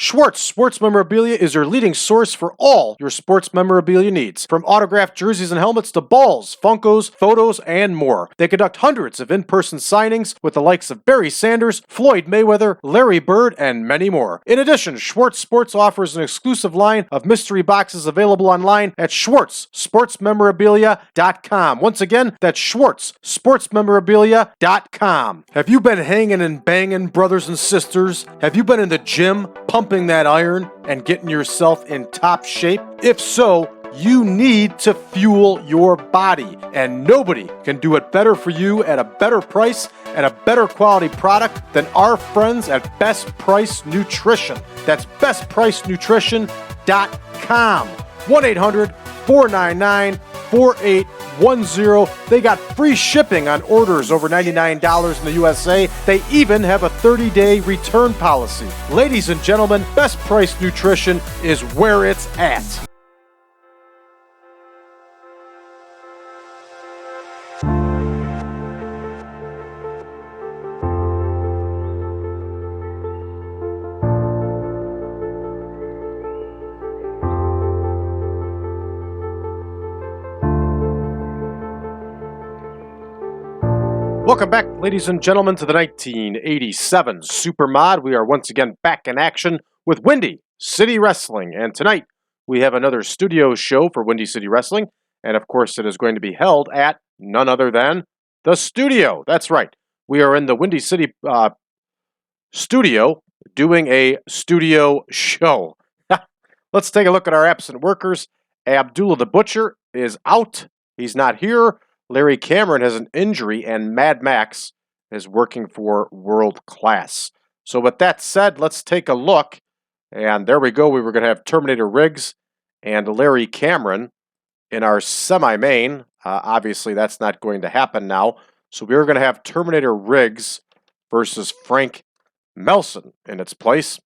Schwartz Sports Memorabilia is your leading source for all your sports memorabilia needs, from autographed jerseys and helmets to balls, Funkos, photos, and more. They conduct hundreds of in-person signings with the likes of Barry Sanders, Floyd Mayweather, Larry Bird, and many more. In addition, Schwartz Sports offers an exclusive line of mystery boxes available online at schwartzsportsmemorabilia.com. Once again, that's schwartzsportsmemorabilia.com. Have you been hanging and banging, brothers and sisters? Have you been in the gym, pumping that iron, and getting yourself in top shape? If so, you need to fuel your body, and nobody can do it better for you at a better price and a better quality product than our friends at Best Price Nutrition. That's bestpricenutrition.com. 1-800-499-4810. They got free shipping on orders over $99 in the USA. They even have a 30-day return policy. Ladies and gentlemen, Best Price Nutrition is where it's at. Welcome back, ladies and gentlemen, to the 1987 Supermod. We are once again back in action with Windy City Wrestling. And tonight, we have another studio show for Windy City Wrestling. And of course, it is going to be held at none other than the studio. That's right. We are in the Windy City studio doing a studio show. Let's take a look at our absent workers. Abdullah the Butcher is out. He's not here. Larry Cameron has an injury, and Mad Max is working for World Class. So with that said, let's take a look. And there we go. We were going to have Terminator Riggs and Larry Cameron in our semi-main. Obviously, that's not going to happen now. So we're going to have Terminator Riggs versus Frank Melson in its place.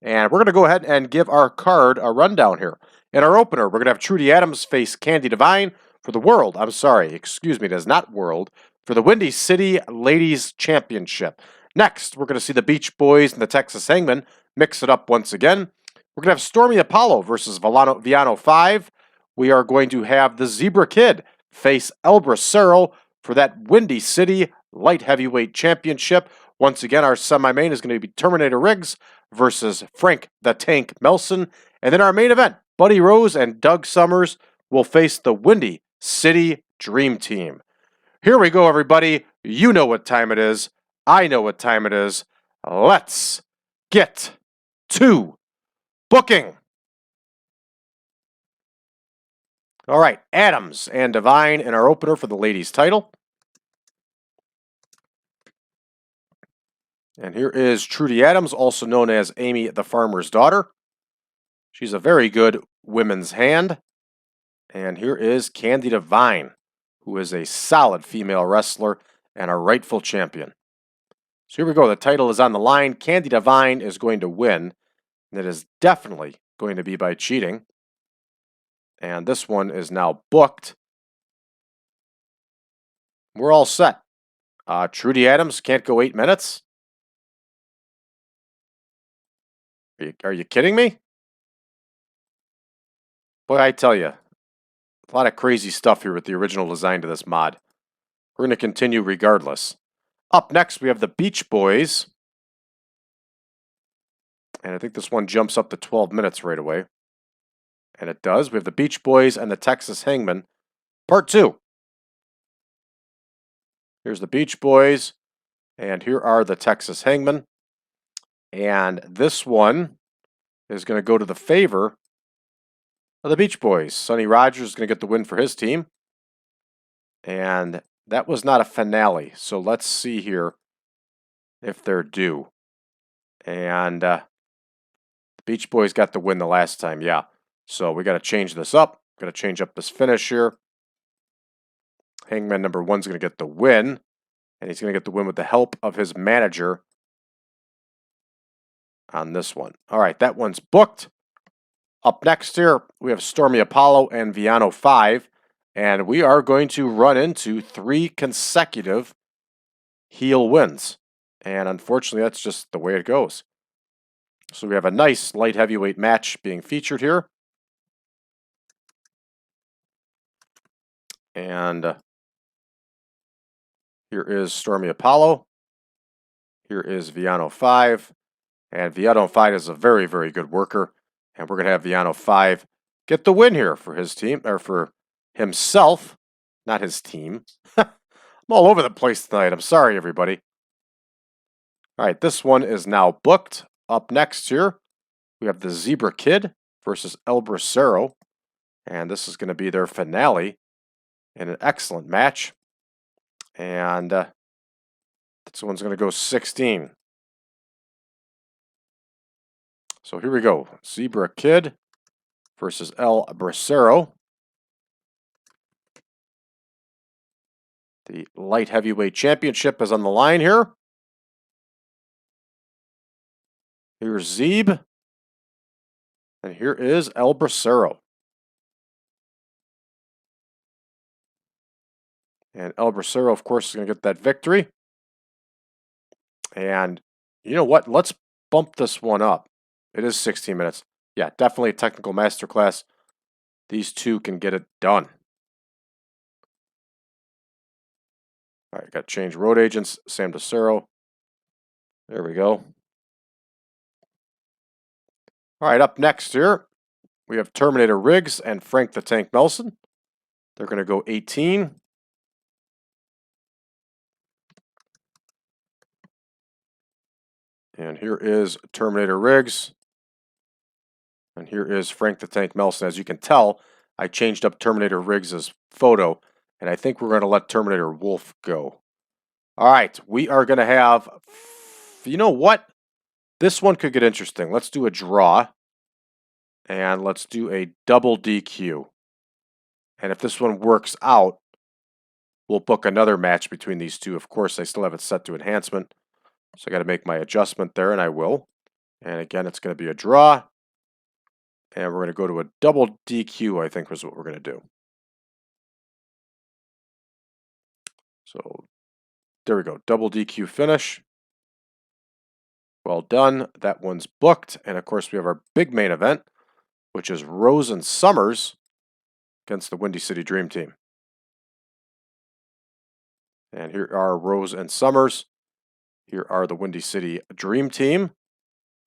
And we're going to go ahead and give our card a rundown here. In our opener, we're going to have Trudy Adams face Candi Devine for the world. I'm sorry, excuse me, it is not world. For the Windy City Ladies Championship. Next, we're going to see the Beach Boys and the Texas Hangmen mix it up once again. We're going to have Stormy Apollo versus Villano 5. We are going to have the Zebra Kid face El Bracero for that Windy City Light Heavyweight Championship. Once again, our semi-main is going to be Terminator Riggs versus Frank the Tank Melson. And then our main event, Buddy Rose and Doug Summers will face the Windy City Dream Team. Here we go, everybody. You know what time it is. I know what time it is. Let's get to booking. All right, Adams and Devine in our opener for the ladies' title. And here is Trudy Adams, also known as Amy the Farmer's Daughter. She's a very good women's hand. And here is Candi Devine, who is a solid female wrestler and a rightful champion. So here we go. The title is on the line. Candi Devine is going to win. And it is definitely going to be by cheating. And this one is now booked. We're all set. Trudy Adams can't go 8 minutes. Are you kidding me? Boy, I tell you. A lot of crazy stuff here with the original design to this mod. We're going to continue regardless. Up next, we have the Beach Boys. And I think this one jumps up to 12 minutes right away. And it does. We have the Beach Boys and the Texas Hangmen. Part 2. Here's the Beach Boys. And here are the Texas Hangmen. And this one is going to go to the favor of the Beach Boys. Sonny Rogers is going to get the win for his team. And that was not a finale. So let's see here if they're due. And the Beach Boys got the win the last time, yeah. So we got to change this up. Got to change up this finish here. Hangman number 1 is going to get the win. And he's going to get the win with the help of his manager on this one. All right, that one's booked. Up next here, we have Stormy Apollo and Villano 5, and we are going to run into 3 consecutive heel wins. And unfortunately, that's just the way it goes. So we have a nice light heavyweight match being featured here. And here is Stormy Apollo. Here is Villano 5. And Villano 5 is a very, very good worker. And we're going to have Villano 5 get the win here for his team, or for himself, not his team. I'm all over the place tonight. I'm sorry, everybody. All right, this one is now booked. Up next here, we have the Zebra Kid versus El Bracero. And this is going to be their finale in an excellent match. And this one's going to go 16. So here we go. Zebra Kid versus El Bracero. The light heavyweight championship is on the line here. Here's Zeb. And here is El Bracero. And El Bracero, of course, is going to get that victory. And you know what? Let's bump this one up. It is 16 minutes. Yeah, definitely a technical masterclass. These two can get it done. All right, got to change road agents. Sam Bracero. There we go. All right, up next here, we have Terminator Riggs and Frank the Tank Melson. They're going to go 18. And here is Terminator Riggs. And here is Frank the Tank Melson. As you can tell, I changed up Terminator Riggs' photo, and I think we're going to let Terminator Wolf go. All right, we are going to have, you know what? This one could get interesting. Let's do a draw, and let's do a double DQ. And if this one works out, we'll book another match between these two. Of course, I still have it set to enhancement, so I got to make my adjustment there, and I will. And again, it's going to be a draw. And we're going to go to a double DQ, I think was what we're going to do. So there we go. Double DQ finish. Well done. That one's booked. And of course, we have our big main event, which is Rose and Somers against the Windy City Dream Team. And here are Rose and Somers. Here are the Windy City Dream Team. You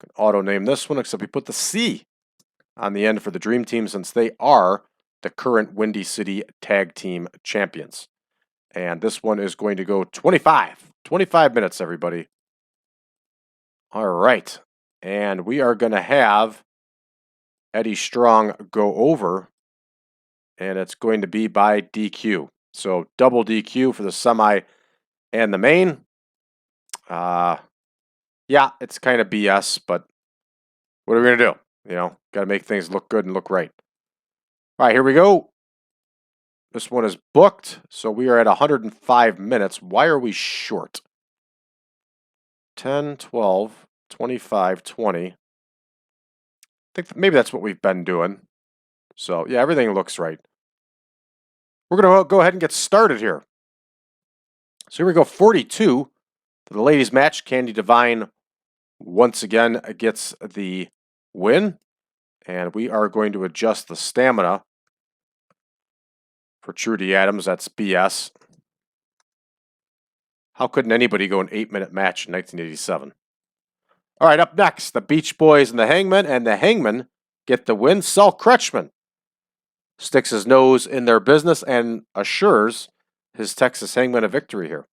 can auto-name this one, except we put the C on the end for the Dream Team, since they are the current Windy City Tag Team Champions. And this one is going to go 25 minutes, everybody. All right. And we are going to have Eddie Strong go over, and it's going to be by DQ. So double DQ for the semi and the main. Yeah, it's kind of BS, but what are we going to do? You know, got to make things look good and look right. All right, here we go. This one is booked, so we are at 105 minutes. Why are we short? 10, 12, 25, 20. I think maybe that's what we've been doing. So, yeah, everything looks right. We're going to go ahead and get started here. So here we go, 42 for the ladies' match. Candi Devine once again gets the win. And we are going to adjust the stamina for Trudy Adams. That's BS. How couldn't anybody go an 8-minute match in 1987? All right, up next, the Beach Boys and the Hangmen. And the Hangmen get the win. Sal Kretschmann sticks his nose in their business and assures his Texas Hangmen a victory here.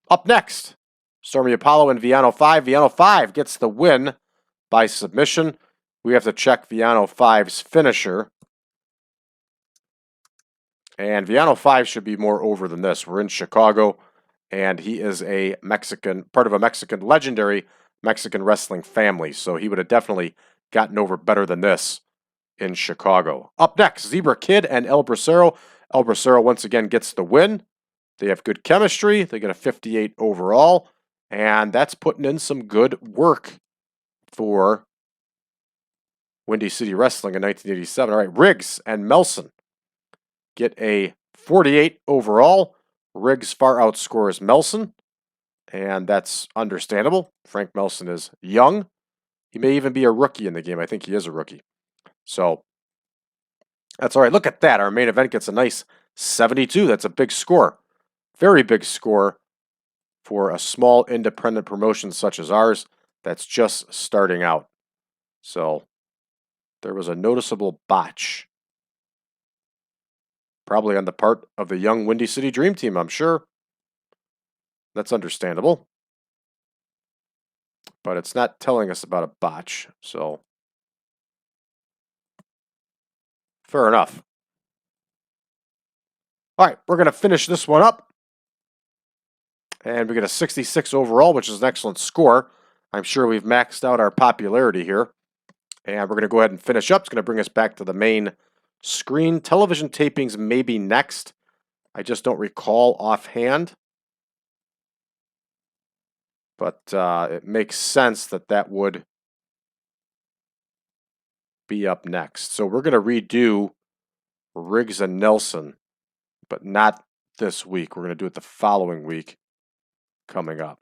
Up next, Stormy Apollo and Villano 5. Villano 5 gets the win by submission. We have to check Villano 5's finisher. And Villano 5 should be more over than this. We're in Chicago, and he is a Mexican, part of a Mexican, legendary Mexican wrestling family. So he would have definitely gotten over better than this in Chicago. Up next, Zebra Kid and El Bracero. El Bracero once again gets the win. They have good chemistry. They get a 58 overall. And that's putting in some good work for Windy City Wrestling in 1987. All right, Riggs and Melson get a 48 overall. Riggs far outscores Melson, and that's understandable. Frank Melson is young. He may even be a rookie in the game. I think he is a rookie. So that's all right. Look at that. Our main event gets a nice 72. That's a big score. Very big score for a small independent promotion such as ours that's just starting out. So there was a noticeable botch. Probably on the part of the young Windy City Dream Team, I'm sure. That's understandable. But it's not telling us about a botch, so fair enough. All right, we're going to finish this one up. And we get a 66 overall, which is an excellent score. I'm sure we've maxed out our popularity here. And we're going to go ahead and finish up. It's going to bring us back to the main screen. Television tapings may be next. I just don't recall offhand. But it makes sense that that would be up next. So we're going to redo Riggs and Nelson, but not this week. We're going to do it the following week coming up.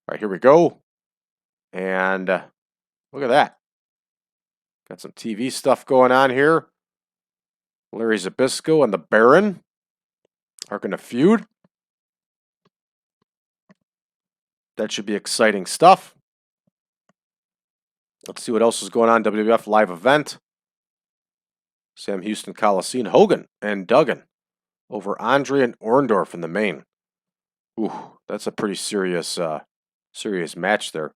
All right, here we go. And look at that. Got some TV stuff going on here. Larry Zbyszko and the Baron are going to feud. That should be exciting stuff. Let's see what else is going on. WWF live event. Sam Houston Coliseum. Hogan and Duggan over Andre and Orndorff in the main. Ooh, that's a pretty serious match there.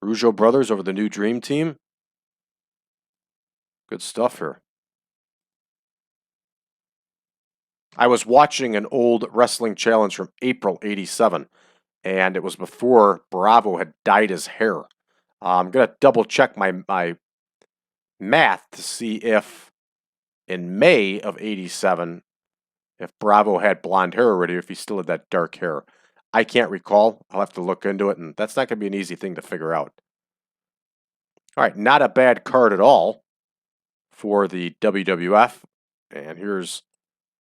Rougeau brothers over the new Dream Team. Good stuff here. I was watching an old wrestling challenge from April '87, and it was before Bravo had dyed his hair. I'm going to double check my math to see if in May of '87, if Bravo had blonde hair already, or if he still had that dark hair. I can't recall. I'll have to look into it, and that's not going to be an easy thing to figure out. All right, not a bad card at all for the WWF. And here's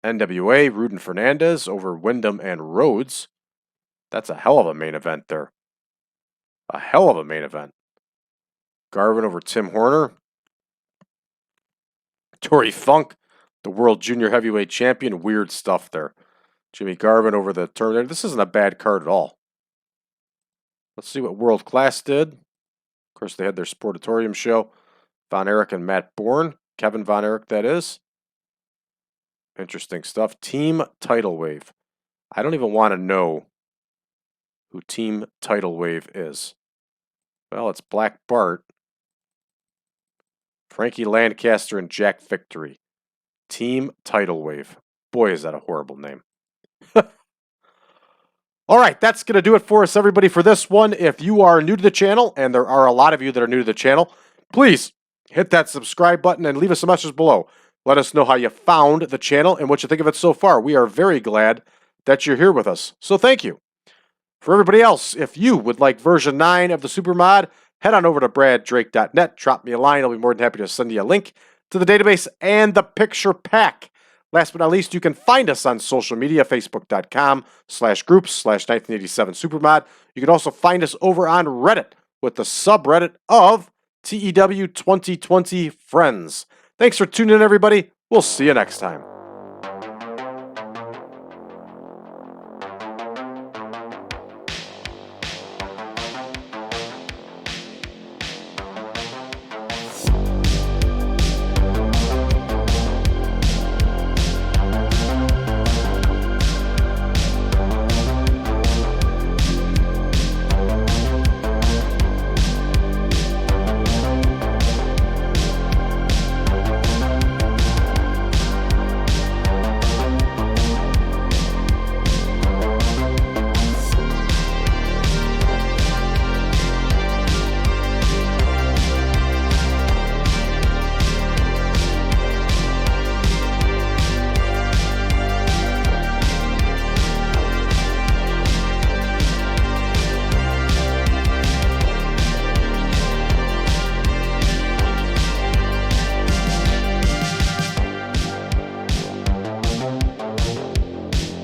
NWA, Rude and Fernandez over Wyndham and Rhodes. That's a hell of a main event there. A hell of a main event. Garvin over Tim Horner. Torrey Funk, the World Junior Heavyweight Champion. Weird stuff there. Jimmy Garvin over the Terminator. This isn't a bad card at all. Let's see what World Class did. Of course, they had their Sportatorium show. Von Erich and Matt Bourne. Kevin Von Erich, that is. Interesting stuff. Team Tidal Wave. I don't even want to know who Team Tidal Wave is. Well, it's Black Bart, Frankie Lancaster, and Jack Victory. Team Tidal Wave. Boy, is that a horrible name. All right, that's going to do it for us, everybody, for this one. If you are new to the channel, and there are a lot of you that are new to the channel, please hit that subscribe button and leave us a message below. Let us know how you found the channel and what you think of it so far. We are very glad that you're here with us, so thank you. For everybody else, if you would like version 9 of the Supermod, head on over to braddrake.net, drop me a line. I'll be more than happy to send you a link to the database and the picture pack. Last but not least, you can find us on social media, facebook.com/groups/1987Supermod. You can also find us over on Reddit with the subreddit of TEW 2020 Friends. Thanks for tuning in, everybody. We'll see you next time.